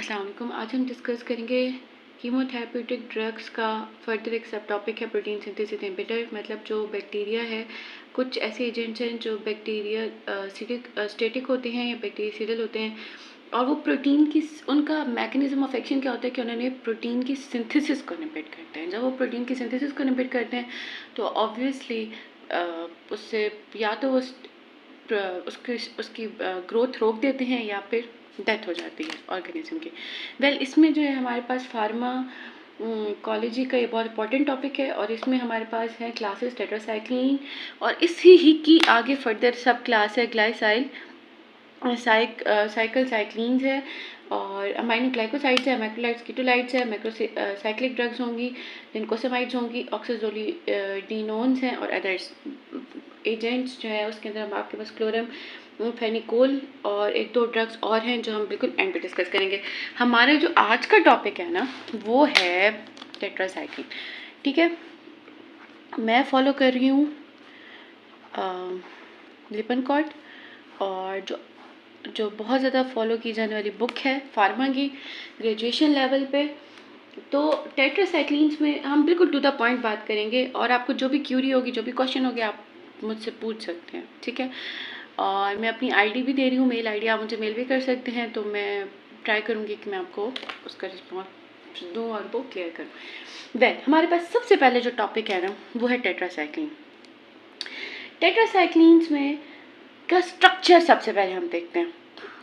अस्सलाम वालेकुम। आज हम डिस्कस करेंगे कीमोथेरेप्यूटिक ड्रग्स का फर्दर एक सब टॉपिक है प्रोटीन सिंथेसिस इनहिबिटर। मतलब जो बैक्टीरिया है, कुछ ऐसे एजेंट्स हैं जो बैक्टीरिया स्टेटिक होते हैं या बैक्टीरियासीडल होते हैं, और वो प्रोटीन की उनका मैकेनिज्म ऑफ एक्शन क्या होता है कि उन्होंने प्रोटीन की सिंथेसिस को इनहिबिट करते हैं। जब वो प्रोटीन की सिंथेसिस को इनहिबिट करते हैं तो ऑब्वियसली उससे या तो उसकी ग्रोथ रोक देते हैं या फिर डेथ हो जाती है ऑर्गेनिज्म की। इसमें जो है हमारे पास फार्माकोलॉजी का ये बहुत इंपॉर्टेंट टॉपिक है, और इसमें हमारे पास है क्लासेस टेट्रासाइक्लिन, और इसी ही की आगे फर्दर सब क्लास है ग्लाइसाइल साइकिल साइक्लिन्स है, और अमाइनोग्लाइकोसाइड्स है, मैक्रोलाइड्स कीटोलाइड्स है, साइक्लिक ड्रग्स होंगी, लिनकोसेमाइड्स होंगी, ऑक्सीजोलिडीनोन्स हैं, और अदर्स एजेंट्स जो है उसके अंदर आपके पास क्लोरम फेनिकोल और एक दो ड्रग्स और हैं जो हम बिल्कुल एंड पे डिस्कस करेंगे। हमारा जो आज का टॉपिक है ना वो है टेट्रासाइक्लिन। ठीक है, मैं फॉलो कर रही हूँ लिपनकॉर्ट, और जो बहुत ज़्यादा फॉलो की जाने वाली बुक है फार्मा की ग्रेजुएशन लेवल पे। तो टेट्रासाइक्लिन्स में हम बिल्कुल टू द पॉइंट बात करेंगे, और आपको जो भी क्यूरी होगी, जो भी क्वेश्चन होगी, आप मुझसे पूछ सकते हैं। ठीक है, और मैं अपनी आईडी भी दे रही हूँ, मेल आईडी, आप मुझे मेल भी कर सकते हैं, तो मैं ट्राई करूँगी कि मैं आपको उसका रिस्पॉन्स दूँ और वो क्लियर करूँ। हमारे पास सबसे पहले जो टॉपिक है ना वो है टेट्रासाइक्लिन। टेट्रासाइक्लिन्स में का स्ट्रक्चर सबसे पहले हम देखते हैं।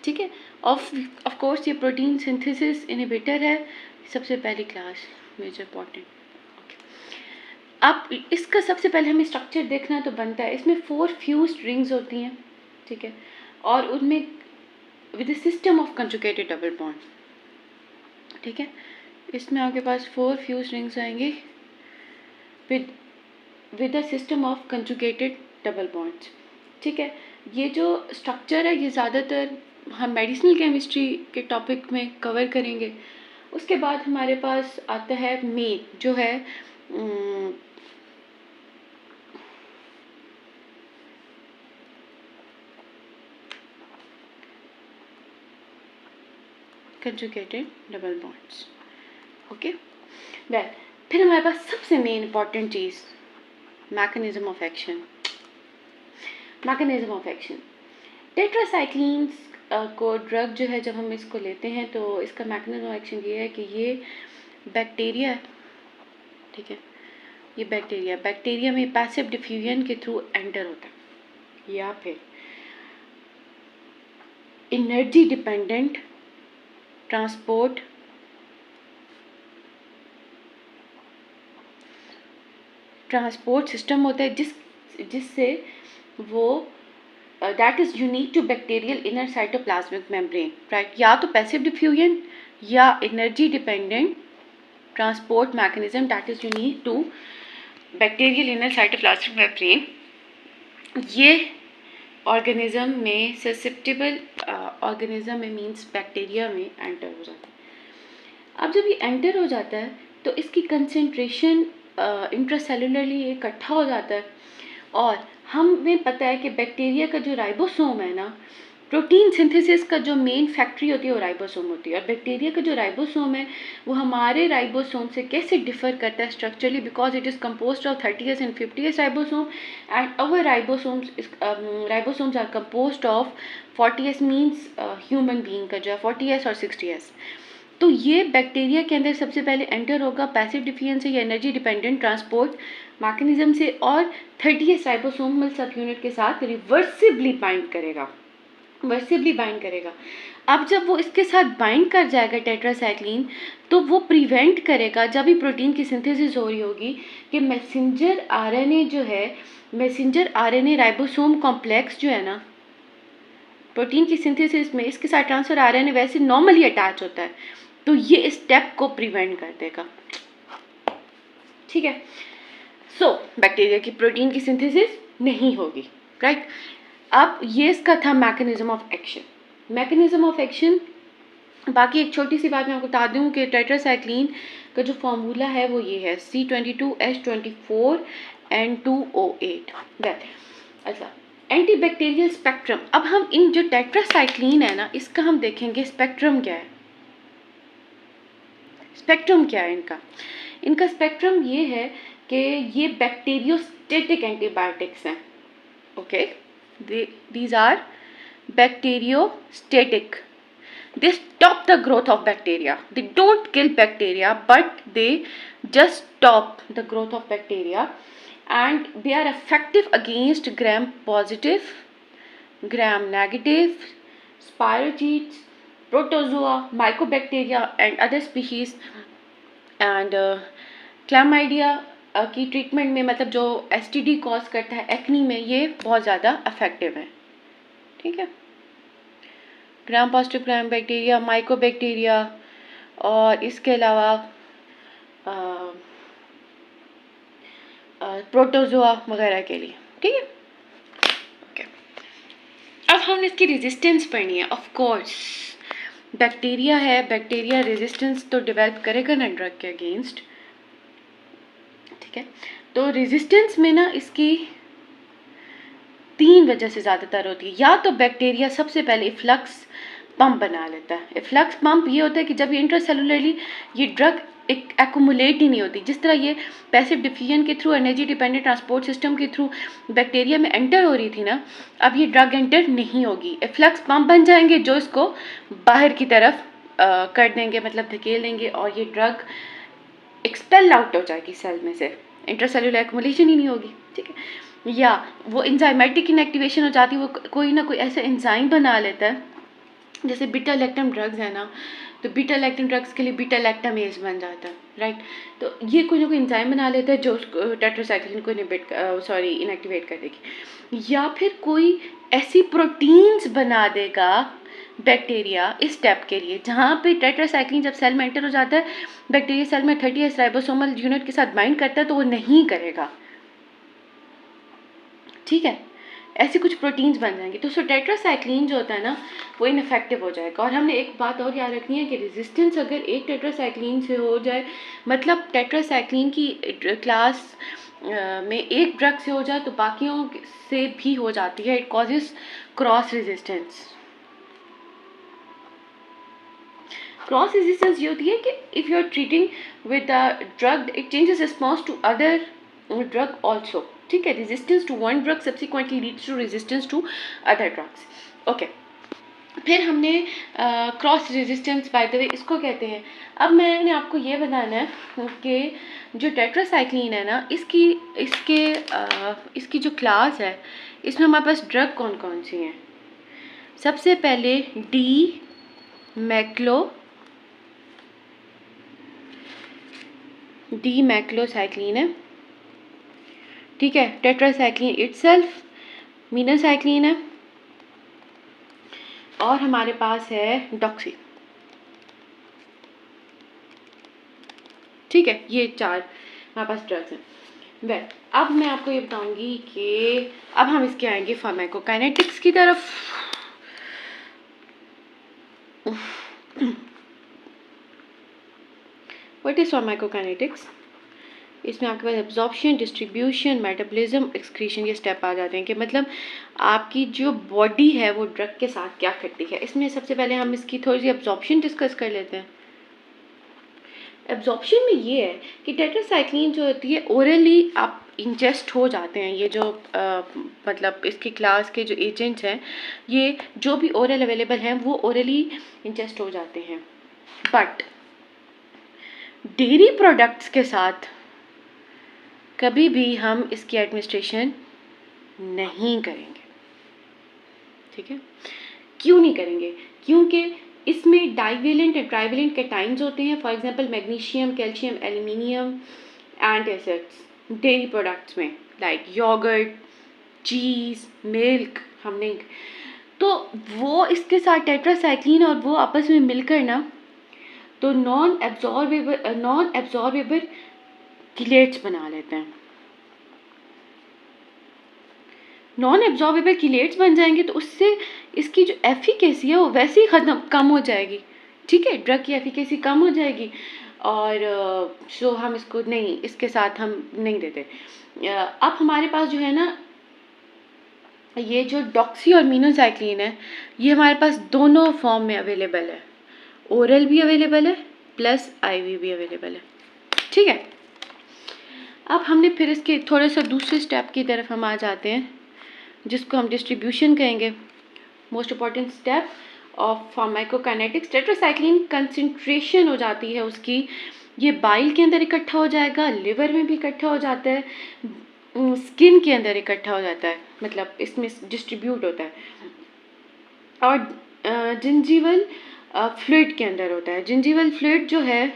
ठीक है, ऑफ कोर्स ये प्रोटीन सिंथेसिस इनहिबिटर है, सबसे पहली क्लास मेजर इंपॉर्टेंट। अब इसका सबसे पहले हमें स्ट्रक्चर देखना तो बनता है। इसमें 4 फ्यूज्ड रिंग्स होती हैं, ठीक है, और उनमें with the system of conjugated double bond. ठीक है, इसमें आपके पास 4 फ्यूज्ड रिंग्स आएंगे with the system of conjugated double bonds. ठीक है, ये जो स्ट्रक्चर है ये ज़्यादातर हम मेडिसिनल केमिस्ट्री के टॉपिक में कवर करेंगे। उसके बाद हमारे पास आता है मेन जो है कंजुगेटेड डबल बॉन्ड्स। ओके, फिर हमारे पास सबसे main important cheese mechanism of action. Mechanism of action tetracyclines को ड्रग जो है जब हम इसको लेते हैं तो इसका मैकेनिज्म ऑफ एक्शन ये है कि ये बैक्टीरिया, ठीक है, ये बैक्टीरिया में पैसिव डिफ्यूजन के थ्रू एंटर होता है, या फिर एनर्जी डिपेंडेंट ट्रांसपोर्ट सिस्टम होता है जिससे वो that is unique to bacterial inner cytoplasmic membrane, right. या तो पैसिव डिफ्यूजन या energy dependent transport mechanism that is unique to bacterial inner cytoplasmic membrane. ये ऑर्गेनिज्म में ससेप्टेबल ऑर्गेनिज्म में मीन्स बैक्टीरिया में एंटर हो जाता है। अब जब ये एंटर हो जाता है तो इसकी कंसेंट्रेशन इंट्रासेलुलरली इकट्ठा हो जाता है, और हमें पता है कि बैक्टीरिया का जो राइबोसोम है ना, प्रोटीन सिंथेसिस का जो मेन फैक्ट्री होती है वो राइबोसोम होती है, और बैक्टीरिया का जो राइबोसोम है वो हमारे राइबोसोम से कैसे डिफर करता है structurally, because it is composed of 30S and 50S ribosome, and our ribosomes are composed of 40S means human being का जो है 40S और 60S। तो ये बैक्टीरिया के अंदर सबसे पहले एंटर होगा पैसिव डिफ्यूजन से या एनर्जी डिपेंडेंट ट्रांसपोर्ट मैकेनिज्म से, और 30S राइबोसोमल सब यूनिट के साथ रिवर्सिबली बाइंड करेगा। अब जब वो इसके साथ बाइंड कर जाएगा टेट्रासाइक्लिन, तो वो प्रिवेंट करेगा जब भी प्रोटीन की सिंथेसिस हो रही होगी कि मैसेंजर आरएनए राइबोसोम कॉम्प्लेक्स जो है ना प्रोटीन की सिंथेसिस में, इसके साथ ट्रांसफर आरएनए वैसे नॉर्मली अटैच होता है, तो ये इस स्टेप को प्रिवेंट कर देगा। ठीक है, सो बैक्टीरिया की प्रोटीन की सिंथेसिस नहीं होगी, राइट। अब ये इसका था मैकेनिज्म ऑफ एक्शन। बाकी एक छोटी सी बात मैं आपको बता दूं कि टेट्रासाइक्लिन का जो फॉर्मूला है वो ये है C22H24N2O8। अच्छा, एंटीबैक्टीरियल स्पेक्ट्रम। अब हम इन जो टेट्रासाइक्लिन है ना इसका हम देखेंगे स्पेक्ट्रम क्या है। स्पेक्ट्रम क्या है इनका? इनका स्पेक्ट्रम ये है कि ये बैक्टीरियोस्टेटिक एंटीबायोटिक्स हैं. Okay, these are bacteriostatic. They stop the growth of bacteria. They don't kill bacteria, but they just stop the growth of bacteria, and they are effective against gram positive, gram negative, spirochetes, protozoa, mycobacteria and other species. And chlamydia की treatment में, मतलब जो STD cause करता है acne में, ये बहुत ज़्यादा इफेक्टिव है. ठीक है, gram positive gram bacteria, mycobacteria, और इसके अलावा प्रोटोजोआ वगैरह के लिए. ठीक है, ओके. अब हमने इसकी रेजिस्टेंस पढ़नी है. ऑफ कोर्स बैक्टीरिया है, बैक्टीरिया रेजिस्टेंस तो डेवलप करेगा ना ड्रग के अगेंस्ट. ठीक है, तो रेजिस्टेंस में ना इसकी 3 वजह से ज़्यादातर होती है. या तो बैक्टीरिया सबसे पहले इफ्लक्स पंप बना लेता है. इफ्लक्स पंप ये होता है कि जब ये इंट्रासेलुलरली ये ड्रग एक एक्यूमुलेट ही नहीं होती, जिस तरह ये पैसिव डिफ्यूजन के through, energy dependent transport system के थ्रू बैक्टीरिया में एंटर हो रही थी ना, अब ये ड्रग एंटर नहीं होगी. इफ्लक्स पंप बन जाएंगे जो इसको बाहर की तरफ कर देंगे, मतलब धकेल देंगे, और ये ड्रग एक्सपेल आउट हो जाएगी सेल में से. इंट्रासेलुलर एक्यूमुलेशन ही नहीं होगी. ठीक है, या वो एंजाइमेटिक इनएक्टिवेशन हो जाती है. वो कोई ना कोई ऐसा एंजाइम बना लेता है, जैसे बीटा लैक्टम ड्रग्स है ना, तो बीटा लैक्टम ड्रग्स के लिए बीटा लैक्टामेज बन जाता है. राइट, तो ये कोई ना कोई एंजाइम बना लेता है जो उसको टेट्रासाइक्लिन को इनएक्टिवेट कर देगी. या फिर कोई ऐसी प्रोटीन्स बना देगा बैक्टीरिया इस स्टेप के लिए, जहाँ पे टेट्रासाइक्लिन जब सेल में एंटर हो जाता है, बैक्टीरिया सेल में 30S राइबोसोमल यूनिट के साथ बाइंड करता है, तो वो नहीं करेगा. ठीक है, ऐसी कुछ प्रोटीन्स बन जाएंगे, तो सो टेट्रासाइक्लिन जो होता है ना, वो इनफेक्टिव हो जाएगा. और हमने एक बात और याद रखनी है कि रेजिस्टेंस अगर एक टेट्रासाइक्लिन से हो जाए, मतलब टेट्रासाइक्लिन की क्लास में एक ड्रग से हो जाए, तो बाकियों से भी हो जाती है. It causes cross resistance. Cross resistance ये होती है कि if you are treating with a drug, it changes response to other drug also. ठीक है, resistance to one drug subsequently leads to resistance to other drugs. Okay, फिर हमने cross resistance, by the way इसको कहते हैं. अब मैंने आपको ये बताना है कि जो टेट्रासाइक्लिन है ना, इसकी जो क्लास है, इसमें हमारे पास ड्रग कौन कौन सी हैं. सबसे पहले डी मैक्लोसाइक्लिन है. ठीक है, टेट्रासाइक्लिन इटसेल्फ मीनासाइक्लिन है, और हमारे पास है डॉक्सी. ठीक है, ये 4 हमारे पास ड्रग्स हैं. वेल, अब मैं आपको ये बताऊंगी कि अब हम इसके आएंगे फार्माकोकाइनेटिक्स की तरफ. What is pharmacokinetics? इसमें आपके पास एब्जॉर्प्शन, डिस्ट्रीब्यूशन, मेटाबॉलिज्म, एक्सक्रीशन, ये स्टेप आ जाते हैं कि मतलब आपकी जो बॉडी है वो ड्रग के साथ क्या करती है. इसमें सबसे पहले हम इसकी थोड़ी सी एब्जॉर्प्शन डिस्कस कर लेते हैं. एब्जॉर्प्शन में ये है कि टेट्रासाइक्लिन जो होती है ओरली आप इंजेस्ट हो जाते हैं. ये जो मतलब इसकी क्लास के जो एजेंट्स हैं, ये जो भी ओरल अवेलेबल हैं वो ओरली इंजेस्ट हो जाते हैं. बट डेयरी प्रोडक्ट्स के साथ कभी भी हम इसकी एडमिनिस्ट्रेशन नहीं करेंगे. ठीक है, क्यों नहीं करेंगे? क्योंकि इसमें डाइवेलेंट एंड ट्राइवेलेंट कैटाइंस होते हैं. For example magnesium, calcium, aluminium and acids dairy products में, लाइक योगर्ट, चीज़, मिल्क, हमने तो वो इसके साथ टेट्रासाइक्लिन और वो आपस में मिलकर ना, तो नॉन एब्जॉर्बेबल किलेट्स बना लेते हैं. नॉन एब्जॉर्बेबल किलेट्स बन जाएंगे, तो उससे इसकी जो एफिकेसी है वो वैसे ही कम हो जाएगी. ठीक है, ड्रग की एफिकेसी कम हो जाएगी, और सो हम इसको नहीं, इसके साथ हम नहीं देते. अब हमारे पास जो है ना, ये जो डॉक्सी और मीनोसाइक्लिन है, ये हमारे पास दोनों फॉर्म में अवेलेबल है. ओरल भी अवेलेबल है, प्लस IV भी अवेलेबल है, ठीक है। अब हमने फिर इसके थोड़े सा दूसरे स्टेप की तरफ हम आ जाते हैं, जिसको हम डिस्ट्रीब्यूशन कहेंगे। Most important step of pharmacokinetics, tetracycline concentration हो जाती है उसकी, ये बाइल के अंदर इकट्ठा हो जाएगा, लिवर में भी इकट्ठा हो जाता है, स्किन के अंदर इकट्ठा हो जाता है, मतलब इसमें डिस्ट्रीब्यूट होता है, और जिंजीवल फ्लूइड के अंदर होता है। जिंजीवल फ्लूइड जो है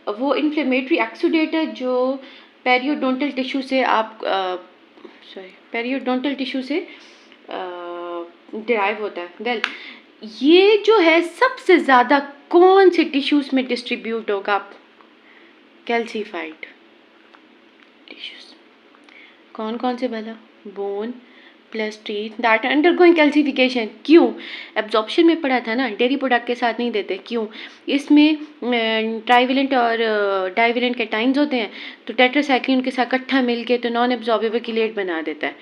वो इन्फ्लेमेटरी एक्सुडेट है, जो पेरियोडोंटल टिश्यू से पेरियोडोंटल टिश्यू से डिराइव होता है। वेल, ये जो है सबसे ज़्यादा कौन से टिश्यूज़ में डिस्ट्रीब्यूट होगा? Calcified tissues. कौन कौन से भला? Bone plus teeth that undergoing calcification. क्यों? एब्जॉर्प्शन में पढ़ा था ना, डेयरी प्रोडक्ट के साथ नहीं देते। क्यों? इसमें ट्राइवेलेंट और डाइवेलेंट कैटाइंस होते हैं, तो टेट्रासाइक्लिन के साथ इकट्ठा मिलके तो नॉन एब्जॉर्बेबल किलेट बना देता है,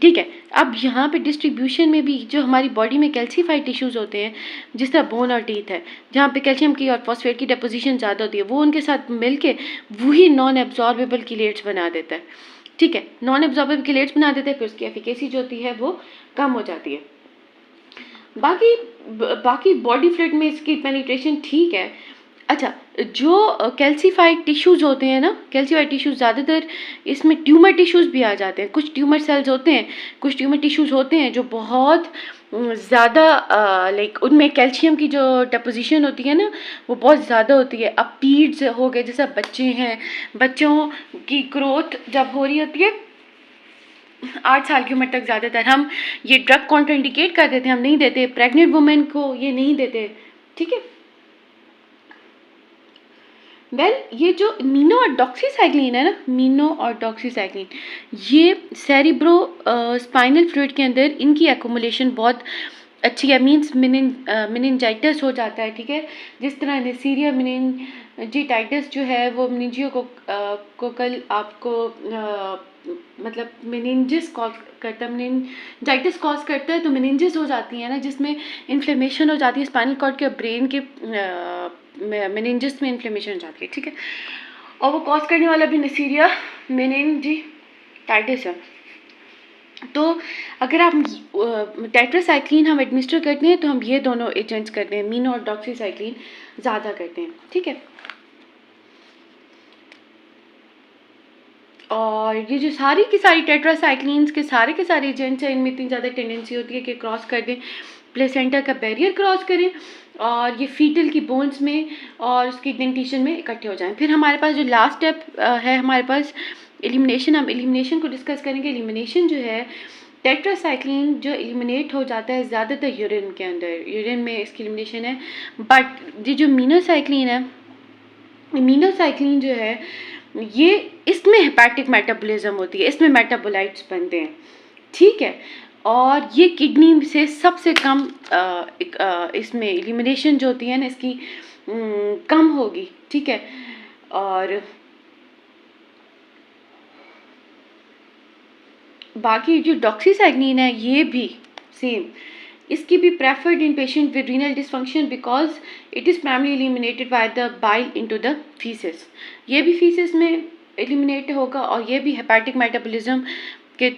ठीक है। अब यहाँ पे डिस्ट्रीब्यूशन में भी जो हमारी बॉडी में कैल्सीफाइड टिश्यूज़ होते हैं, जिस तरह बोन और टीथ है, जहाँ पे कैल्शियम की और फॉस्फेट की डिपोजिशन ज़्यादा होती है, वो उनके साथ मिलके वही नॉन एब्जॉर्बेबल किलेट्स बना देता है, ठीक है। नॉन एब्जॉर्बेबल किलेट्स बना देते हैं, फिर उसकी एफिकेसी जो होती है वो कम हो जाती है। बाकी बॉडी फ्लूइड में इसकी पेनिट्रेशन ठीक है। अच्छा, जो कैल्सीफाइड टिश्यूज़ होते हैं ना, कैल्सीफाइड टिश्यूज़ ज़्यादातर इसमें ट्यूमर टिश्यूज़ भी आ जाते हैं। कुछ ट्यूमर सेल्स होते हैं, कुछ ट्यूमर टिश्यूज़ होते हैं जो बहुत ज़्यादा लाइक उनमें कैल्शियम की जो डिपोजिशन होती है ना, वो बहुत ज़्यादा होती है। अब पीड्स हो गए, जैसे बच्चे हैं, बच्चों की ग्रोथ जब हो रही होती है 8 साल की उम्र तक, ज़्यादातर हम ये ड्रग कॉन्ट्राइंडिकेट कर देते हैं, हम नहीं देते। प्रेग्नेंट वुमेन को ये नहीं देते, ठीक है। वेल, ये जो मीनो और डॉक्सीसाइक्लिन है ना, मीनो और डॉक्सीसाइक्लिन, ये सेरिब्रो स्पाइनल फ्लूइड के अंदर इनकी एक्युमुलेशन बहुत अच्छी है। मीन्स मेनिंजाइटिस हो जाता है, ठीक है। जिस तरह नेसीरिया मेनिंजाइटिस जो है वो मेनिंजियो को कल आपको मतलब मेनिंजिस कॉज करता है, मेनिंजाइटिस कॉज करता है, तो मेनिंजिस हो जाती है ना, जिसमें इन्फ्लेमेशन हो जाती है स्पाइनल कॉर्ड के, ब्रेन के मेनिंजिस में इन्फ्लेमेशन हो जाती है, ठीक है। और वो कॉज करने वाला भी नेसीरिया मेनिंजाइटिस है। तो अगर आप टेट्रासाइक्लिन हम एडमिनिस्टर करते हैं, तो हम ये दोनों एजेंट्स करते हैं, मीनो और डॉक्सीसाइक्लिन ज़्यादा करते हैं, ठीक है। और ये जो सारी की सारी टेट्रासाइक्लिन्स के सारे एजेंट्स हैं, इनमें इतनी ज़्यादा टेंडेंसी होती है कि क्रॉस कर दें, प्लेसेंटा का बैरियर क्रॉस करें और ये फीटल की बोन्स में और उसकी डेंटिशन में इकट्ठे हो जाएं। फिर हमारे पास जो लास्ट स्टेप है हमारे पास एलिमिनेशन, हम एलिमिनेशन को डिस्कस करेंगे। एलिमिनेशन जो है, टेट्रासाइक्लिन जो एलिमिनेट हो जाता है ज़्यादातर यूरिन के अंदर, यूरिन में इसकी एलिमिनेशन है। बट ये जो मीनोसाइक्लिन है, मीनोसाइक्लिन जो है ये इसमें हेपेटिक मेटाबॉलिज्म होती है, इसमें मेटाबोलाइट्स बनते हैं, ठीक है। और ये किडनी से सबसे कम इसमें एलिमिनेशन जो होती है ना इसकी कम होगी, ठीक है। और बाकी जो डॉक्सीसाइक्लिन है ये भी सेम, इसकी भी preferred in patient with renal dysfunction because it is primary eliminated by the bile into the faeces. ये भी फीसेस में एलिमिनेट होगा और ये भी हेपेटिक मेटाबॉलिज्म के